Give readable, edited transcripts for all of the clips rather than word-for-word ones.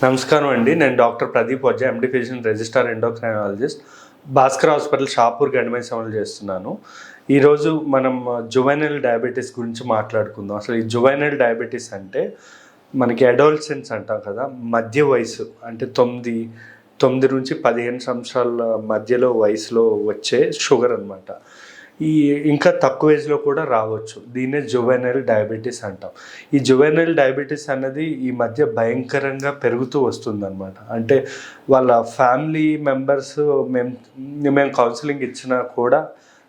నమస్కారం అండి. నేను doctor Pradeep Vajja, MD physician, registrar endocrinologist, Bhaskar hospital, Shapur, గండిమై సేవలు చేస్తున్నాను. ఈరోజు మనం జువైనల్ డయాబెటీస్ గురించి మాట్లాడుకుందాం. అసలు ఈ జువైనల్ డయాబెటీస్ అంటే మనకి అడోలసెన్స్ అంటాం కదా, మధ్య వయసు అంటే 9 నుంచి 15 సంవత్సరాల మధ్యలో వయసులో వచ్చే షుగర్ అనమాట. ఇంకా తక్కువ ఏజ్లో కూడా రావచ్చు. దీన్నే జువైనల్ డయాబెటీస్ అంటాం. ఈ జువైనల్ డయాబెటీస్ అన్నది ఈ మధ్య భయంకరంగా పెరుగుతూ వస్తుందన్నమాట. అంటే వాళ్ళ ఫ్యామిలీ మెంబర్స్ మేము కౌన్సిలింగ్ ఇచ్చినా కూడా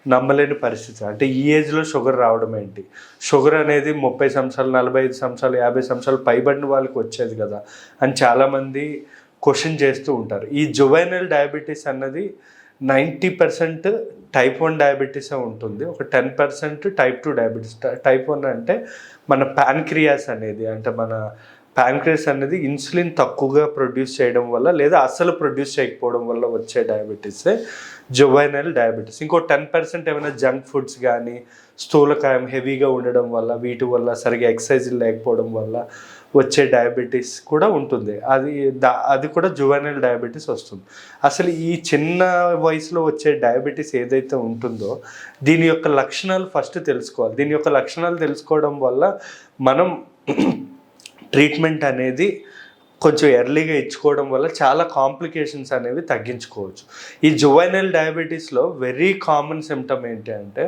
నమ్మలేని పరిస్థితి. అంటే ఈ ఏజ్లో షుగర్ రావడం ఏంటి? షుగర్ అనేది 30 సంవత్సరాలు, 45 సంవత్సరాలు, 50 సంవత్సరాలు పైబడిన వాళ్ళకి వచ్చేది కదా అని చాలామంది క్వశ్చన్ చేస్తూ ఉంటారు. ఈ జువైనల్ డయాబెటీస్ అన్నది 90% టైప్ 1 డయాబెటీసే ఉంటుంది. ఒక 10% టైప్ 2 డయాబెటీస్. టైప్ 1 అంటే మన ప్యాన్క్రియాస్ అనేది ఇన్సులిన్ తక్కువగా ప్రొడ్యూస్ చేయడం వల్ల లేదా అస్సలు ప్రొడ్యూస్ చేయకపోవడం వల్ల వచ్చే డయాబెటీసే జువైనల్ డయాబెటీస్. ఇంకో 10% ఏమైనా జంక్ ఫుడ్స్ కానీ, స్థూలకాయం హెవీగా ఉండడం వల్ల, వీటి వల్ల సరిగా ఎక్సర్సైజ్ లేకపోవడం వల్ల వచ్చే డయాబెటీస్ కూడా ఉంటుంది. అది కూడా జువైనల్ డయాబెటీస్ వస్తుంది. అసలు ఈ చిన్న వయసులో వచ్చే డయాబెటీస్ ఏదైతే ఉంటుందో దీని యొక్క లక్షణాలు ఫస్ట్ తెలుసుకోవాలి. దీని యొక్క లక్షణాలు తెలుసుకోవడం వల్ల మనం ట్రీట్మెంట్ అనేది కొంచెం ఎర్లీగా ఇచ్చుకోవడం వల్ల చాలా కాంప్లికేషన్స్ అనేవి తగ్గించుకోవచ్చు. ఈ జువైనల్ డయాబెటీస్లో వెరీ కామన్ సిమ్టమ్ ఏంటి అంటే,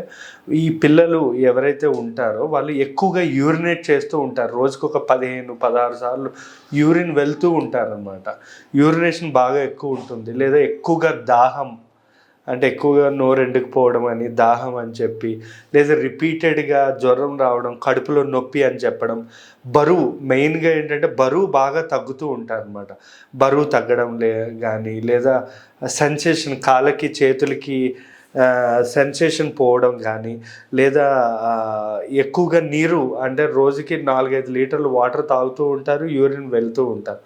ఈ పిల్లలు ఎవరైతే ఉంటారో వాళ్ళు ఎక్కువగా యూరినేట్ చేస్తూ ఉంటారు. రోజుకు ఒక 15-16 సార్లు యూరిన్ వెళ్తూ ఉంటారనమాట. యూరినేషన్ బాగా ఎక్కువ ఉంటుంది. లేదా ఎక్కువగా దాహం, అంటే ఎక్కువగా నోరు ఎండుకుపోవడం అని, దాహం అని చెప్పి, లేదా రిపీటెడ్గా జ్వరం రావడం, కడుపులో నొప్పి అని చెప్పడం, బరువు మెయిన్గా ఏంటంటే బరువు బాగా తగ్గుతూ ఉంటారనమాట. బరువు తగ్గడం కానీ, లేదా సెన్సేషన్ కాళ్ళకి చేతులకి సెన్సేషన్ పోవడం కానీ, లేదా ఎక్కువగా నీరు అంటే రోజుకి 4-5 లీటర్లు వాటర్ తాగుతూ ఉంటారు, యూరిన్ వెళ్తూ ఉంటారు.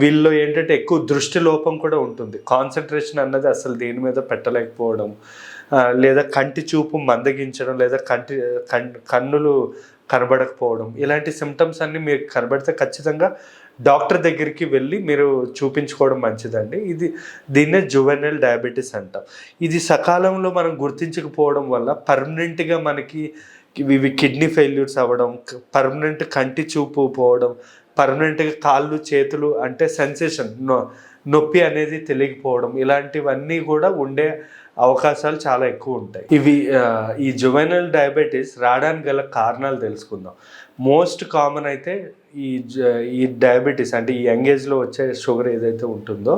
వీళ్ళు ఏంటంటే ఎక్కువ దృష్టి లోపం కూడా ఉంటుంది. కాన్సన్ట్రేషన్ అన్నది అసలు దేని మీద పెట్టలేకపోవడం, లేదా కంటి చూపు మందగించడం, లేదా కన్నులు కనబడకపోవడం, ఇలాంటి సిమ్టమ్స్ అన్నీ మీకు కనబడితే ఖచ్చితంగా డాక్టర్ దగ్గరికి వెళ్ళి మీరు చూపించుకోవడం మంచిదండి. దీన్నే జువైనల్ డయాబెటీస్ అంటాం. ఇది సకాలంలో మనం గుర్తించకపోవడం వల్ల పర్మనెంట్గా మనకి ఇవి కిడ్నీ ఫెయిల్యూర్స్ అవ్వడం, పర్మనెంట్ కంటి చూపు పోవడం, పర్మనెంట్గా కాళ్ళు చేతులు అంటే సెన్సేషన్ నొప్పి అనేది తెలియకపోవడం, ఇలాంటివన్నీ కూడా ఉండే అవకాశాలు చాలా ఎక్కువ ఉంటాయి. ఈ జువైనల్ డయాబెటీస్ రావడానికి గల కారణాలు తెలుసుకుందాం. మోస్ట్ కామన్ అయితే ఈ డయాబెటీస్ అంటే ఈ యంగ్ ఏజ్లో వచ్చే షుగర్ ఏదైతే ఉంటుందో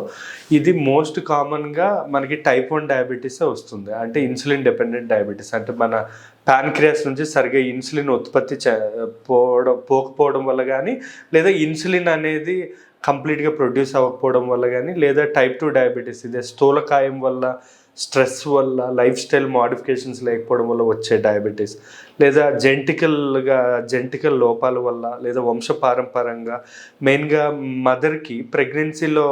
ఇది మోస్ట్ కామన్గా మనకి టైప్ 1 డయాబెటీసే వస్తుంది. అంటే ఇన్సులిన్ డిపెండెంట్ డయాబెటీస్. అంటే మన ప్యాన్క్రియాస్ నుంచి సరిగ్గా ఇన్సులిన్ ఉత్పత్తి పోకపోవడం వల్ల కానీ, లేదా ఇన్సులిన్ అనేది కంప్లీట్గా ప్రొడ్యూస్ అవ్వకపోవడం వల్ల కానీ, లేదా టైప్ 2 డయాబెటీస్ ఇదే స్థూలకాయం వల్ల, స్ట్రెస్ వల్ల, లైఫ్ స్టైల్ మోడిఫికేషన్స్ లేకపోవడం వల్ల వచ్చే డయాబెటీస్, లేదా జెంటికల్ లోపాల వల్ల, లేదా వంశపారంపరంగా మెయిన్గా మదర్కి ప్రెగ్నెన్సీలో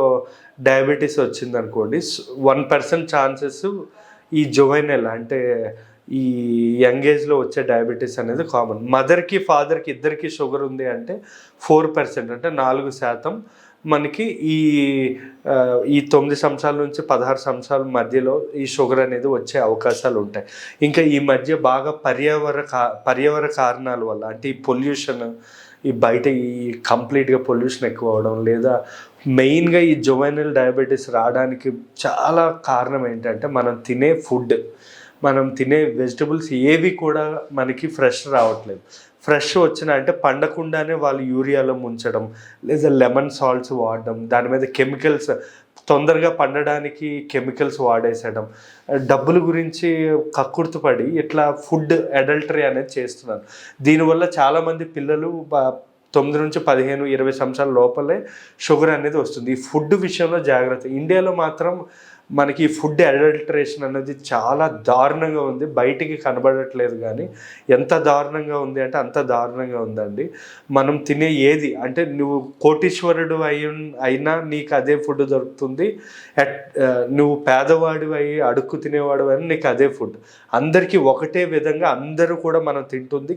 డయాబెటీస్ వచ్చిందనుకోండి, 1% ఛాన్సెస్ ఈ జువైనల్ అంటే ఈ యంగ్ ఏజ్లో వచ్చే డయాబెటీస్ అనేది కామన్. మదర్కి ఫాదర్కి ఇద్దరికి షుగర్ ఉంది అంటే 4% అంటే 4% మనకి ఈ 9 సంవత్సరాల నుంచి 16 సంవత్సరాల మధ్యలో ఈ షుగర్ అనేది వచ్చే అవకాశాలు ఉంటాయి. ఇంకా ఈ మధ్య బాగా పర్యావరణ కారణాల వల్ల, అంటే ఈ పొల్యూషన్, బయట కంప్లీట్గా పొల్యూషన్ ఎక్కువ అవడం, లేదా మెయిన్గా ఈ జువైనల్ డయాబెటీస్ రావడానికి చాలా కారణం ఏంటంటే మనం తినే వెజిటబుల్స్ ఏవి కూడా మనకి ఫ్రెష్ రావట్లేదు. ఫ్రెష్ వచ్చిన అంటే పండకుండానే వాళ్ళు యూరియాలో ముంచడం, లేదా లెమన్ సాల్ట్స్ వాడడం, దాని మీద కెమికల్స్ తొందరగా పండడానికి కెమికల్స్ వాడేసడం, డబ్బుల గురించి కక్కుర్తిపడి ఇట్లా ఫుడ్ అడల్టరీ అనేది చేస్తున్నారు. దీనివల్ల చాలామంది పిల్లలు 9 నుంచి 15-20 సంవత్సరాల లోపలే షుగర్ అనేది వస్తుంది. ఈ ఫుడ్ విషయంలో జాగ్రత్త. ఇండియాలో మాత్రం మనకి ఫుడ్ అడల్టరేషన్ అనేది చాలా దారుణంగా ఉంది. బయటికి కనబడట్లేదు కానీ ఎంత దారుణంగా ఉంది అంటే అంత దారుణంగా ఉందండి. మనం తినే ఏది అంటే నువ్వు కోటీశ్వరుడు అయినా నీకు అదే ఫుడ్ దొరుకుతుంది, నువ్వు పేదవాడు అయ్యి అడుక్కు తినేవాడు అయినా నీకు అదే ఫుడ్. అందరికీ ఒకటే విధంగా అందరూ కూడా మనం తింటుంది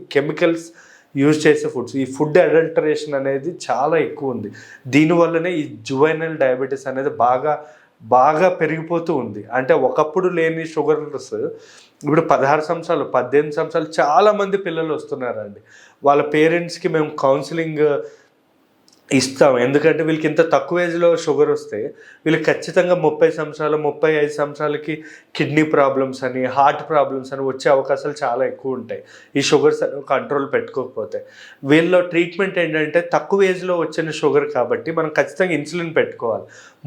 యూజ్ చేసే ఫుడ్స్, ఈ ఫుడ్ అడల్టరేషన్ అనేది చాలా ఎక్కువ ఉంది. దీనివల్లనే ఈ జువైనల్ డయాబెటీస్ అనేది బాగా బాగా పెరిగిపోతూ ఉంది. అంటే ఒకప్పుడు లేని షుగర్స్ ఇప్పుడు 16 సంవత్సరాలు 18 సంవత్సరాలు చాలామంది పిల్లలు వస్తున్నారండి. వాళ్ళ పేరెంట్స్కి మేము కౌన్సిలింగ్ ఇస్తాం. ఎందుకంటే వీళ్ళకి ఇంత తక్కువ ఏజ్లో షుగర్ వస్తే వీళ్ళకి ఖచ్చితంగా 30 సంవత్సరాలు 35 సంవత్సరాలకి కిడ్నీ ప్రాబ్లమ్స్ అని, హార్ట్ ప్రాబ్లమ్స్ అని వచ్చే అవకాశాలు చాలా ఎక్కువ ఉంటాయి ఈ షుగర్స్ కంట్రోల్ పెట్టుకోకపోతే. వీళ్ళలో ట్రీట్మెంట్ ఏంటంటే తక్కువ ఏజ్లో వచ్చిన షుగర్ కాబట్టి మనం ఖచ్చితంగా ఇన్సులిన్ పెట్టుకోవాలి.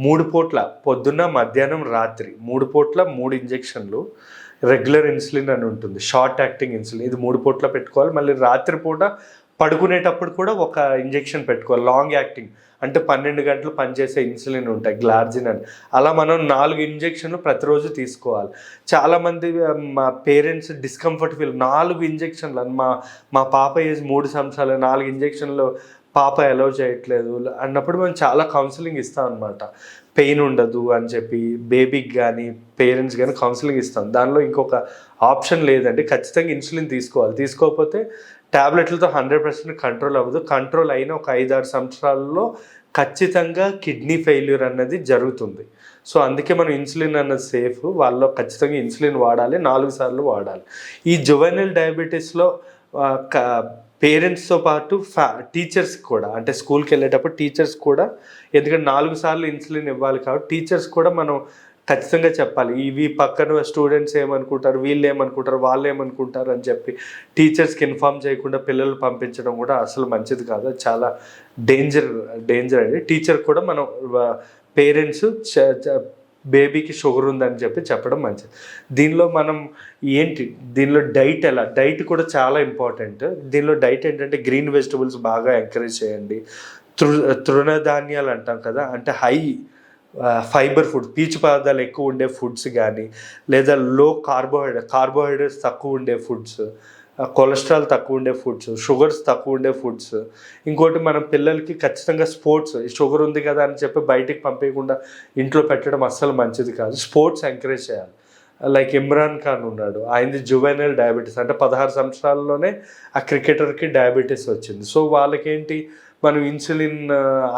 3 పూట్ల పొద్దున్న, మధ్యాహ్నం, రాత్రి 3 పూట్ల 3 ఇంజెక్షన్లు. రెగ్యులర్ ఇన్సులిన్ అని ఉంటుంది, షార్ట్ యాక్టింగ్ ఇన్సులిన్, ఇది 3 పూట్ల పెట్టుకోవాలి. మళ్ళీ రాత్రిపూట పడుకునేటప్పుడు కూడా ఒక ఇంజెక్షన్ పెట్టుకోవాలి, లాంగ్ యాక్టింగ్, అంటే 12 గంటలు పనిచేసే ఇన్సులిన్ ఉంటాయి, గ్లార్జిన్ అని. అలా మనం 4 ఇంజెక్షన్లు ప్రతిరోజు తీసుకోవాలి. చాలామంది మా పేరెంట్స్ డిస్కంఫర్ట్ ఫీల్, 4 ఇంజెక్షన్లు అని, మా పాప ఏజ్ 3 సంవత్సరాలు, 4 ఇంజెక్షన్లు పాప అలౌ చేయట్లేదు అన్నప్పుడు మేము చాలా కౌన్సిలింగ్ ఇస్తాం అనమాట. పెయిన్ ఉండదు అని చెప్పి బేబీకి కానీ పేరెంట్స్ కానీ కౌన్సిలింగ్ ఇస్తాం. దానిలో ఇంకొక ఆప్షన్ లేదండి, ఖచ్చితంగా ఇన్సులిన్ తీసుకోవాలి. తీసుకోకపోతే ట్యాబ్లెట్లతో 100% కంట్రోల్ అవ్వదు. కంట్రోల్ అయిన ఒక 5-6 సంవత్సరాల్లో ఖచ్చితంగా కిడ్నీ ఫెయిల్యూర్ అన్నది జరుగుతుంది. సో అందుకే మనం ఇన్సులిన్ అన్నది సేఫ్. వాళ్ళలో ఖచ్చితంగా ఇన్సులిన్ వాడాలి, 4 సార్లు వాడాలి. ఈ జువైనల్ డయాబెటీస్లో పేరెంట్స్తో పాటు టీచర్స్ కూడా, అంటే స్కూల్కి వెళ్ళేటప్పుడు టీచర్స్ కూడా, ఎందుకంటే 4 సార్లు ఇన్సులిన్ ఇవ్వాలి కాబట్టి టీచర్స్ కూడా మనం ఖచ్చితంగా చెప్పాలి. ఇవి పక్కన స్టూడెంట్స్ ఏమనుకుంటారు, వీళ్ళు ఏమనుకుంటారు, వాళ్ళు ఏమనుకుంటారు అని చెప్పి టీచర్స్కి ఇన్ఫామ్ చేయకుండా పిల్లలు పంపించడం కూడా అసలు మంచిది కాదు. చాలా డేంజర్ అండి. టీచర్ కూడా మనం పేరెంట్స్ బేబీకి షుగర్ ఉందని చెప్పడం మంచిది. దీనిలో మనం దీనిలో డైట్ కూడా చాలా ఇంపార్టెంట్. దీనిలో డైట్ ఏంటంటే గ్రీన్ వెజిటబుల్స్ బాగా ఎంకరేజ్ చేయండి. తృణధాన్యాలు అంటాం కదా, అంటే హై ఫైబర్ ఫుడ్, పీచు పదార్థాలు ఎక్కువ ఉండే ఫుడ్స్ కానీ, లేదా లో కార్బోహైడ్రేట్స్ తక్కువ ఉండే ఫుడ్స్, కొలెస్ట్రాల్ తక్కువ ఉండే ఫుడ్స్, షుగర్స్ తక్కువ ఉండే ఫుడ్స్. ఇంకోటి మనం పిల్లలకి ఖచ్చితంగా స్పోర్ట్స్, షుగర్ ఉంది కదా అని చెప్పి బయటికి పంపించకుండా ఇంట్లో పెట్టడం అస్సలు మంచిది కాదు. స్పోర్ట్స్ ఎంకరేజ్ చేయాలి. లైక్ ఇమ్రాన్ ఖాన్ ఉన్నాడు, ఆయనది జువైనల్ డయాబెటీస్, అంటే 16 సంవత్సరాల్లోనే ఆ క్రికెటర్కి డయాబెటీస్ వచ్చింది. సో వాళ్ళకేంటి, మనం ఇన్సులిన్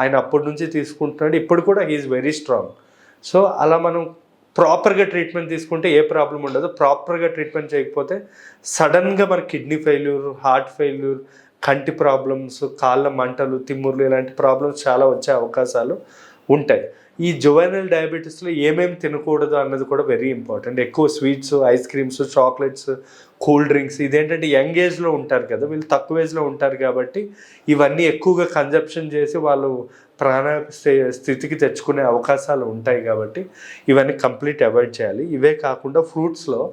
ఆయన అప్పటి నుంచి తీసుకుంటున్నాడు, ఇప్పుడు కూడా హీఈస్ వెరీ స్ట్రాంగ్. సో అలా మనం ప్రాపర్గా ట్రీట్మెంట్ తీసుకుంటే ఏ ప్రాబ్లం ఉండదు. ప్రాపర్గా ట్రీట్మెంట్ చేయకపోతే సడన్గా మన కిడ్నీ ఫెయిల్యూర్, హార్ట్ ఫెయిల్యూర్, కంటి ప్రాబ్లమ్స్, కాళ్ళ మంటలు, తిమ్ముర్లు, ఇలాంటి ప్రాబ్లమ్స్ చాలా వచ్చే అవకాశాలు ఉంటాయి. ఈ జువైనల్ డయాబెటీస్లో ఏమేమి తినకూడదు అన్నది కూడా వెరీ ఇంపార్టెంట్. ఎక్కువ sweets, ice creams, chocolates, cool drinks, ఇదేంటంటే యంగ్ ఏజ్లో ఉంటారు కదా, వీళ్ళు తక్కువ ఏజ్లో ఉంటారు కాబట్టి ఇవన్నీ ఎక్కువగా కన్జప్షన్ చేసి వాళ్ళు ప్రాణ స్థితికి తెచ్చుకునే అవకాశాలు ఉంటాయి. కాబట్టి ఇవన్నీ కంప్లీట్ అవాయిడ్ చేయాలి. ఇవే కాకుండా ఫ్రూట్స్లో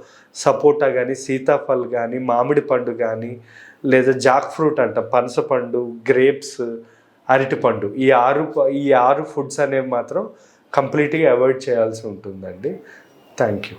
సపోటా కానీ, సీతాఫల్ కానీ, మామిడి పండు కానీ, లేదా జాక్ ఫ్రూట్ అంట, పనసపండు, గ్రేప్స్, అరటిపండు, ఈ 6 ఫుడ్స్ అనేవి మాత్రం కంప్లీట్గా అవాయిడ్ చేయాల్సి ఉంటుందండి. Thank you.